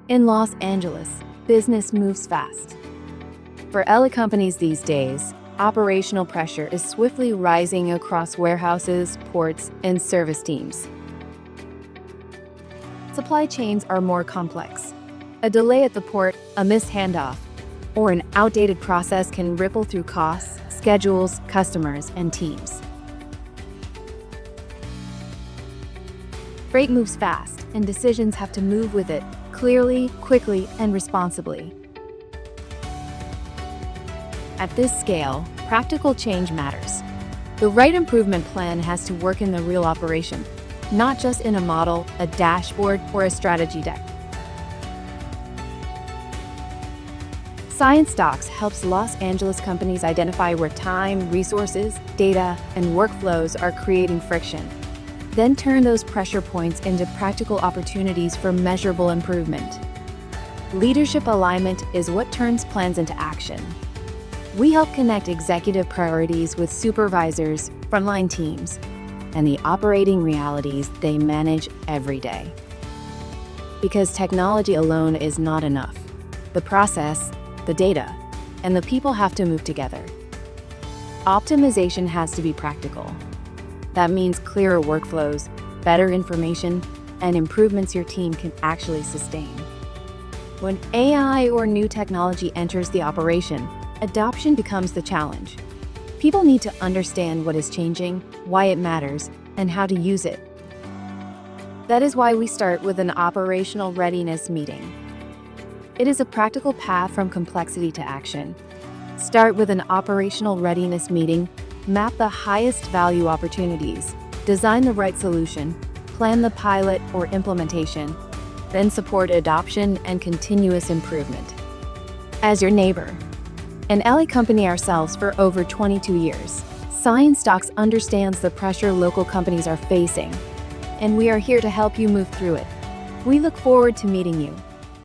In Los Angeles, business moves fast. For LA companies these days, operational pressure is swiftly rising across warehouses, ports, and service teams. Supply chains are more complex. A delay at the port, a missed handoff, or an outdated process can ripple through costs, schedules, customers, and teams. Freight moves fast, and decisions have to move with it, clearly, quickly, and responsibly. At this scale, practical change matters. The right improvement plan has to work in the real operation, not just in a model, a dashboard, or a strategy deck. ScienceDocs helps Los Angeles companies identify where time, resources, data, and workflows are creating friction. Then turn those pressure points into practical opportunities for measurable improvement. Leadership alignment is what turns plans into action. We help connect executive priorities with supervisors, frontline teams, and the operating realities they manage every day. Because technology alone is not enough. The process, the data, and the people have to move together. Optimization has to be practical. That means clearer workflows, better information, and improvements your team can actually sustain. When AI or new technology enters the operation, adoption becomes the challenge. People need to understand what is changing, why it matters, and how to use it. That is why we start with an operational readiness meeting. It is a practical path from complexity to action. Start with an operational readiness meeting. Map the highest value opportunities, design the right solution, plan the pilot or implementation, then support adoption and continuous improvement. As your neighbor, an LA company ourselves for over 22 years, ScienceDocs understands the pressure local companies are facing, and we are here to help you move through it. We look forward to meeting you.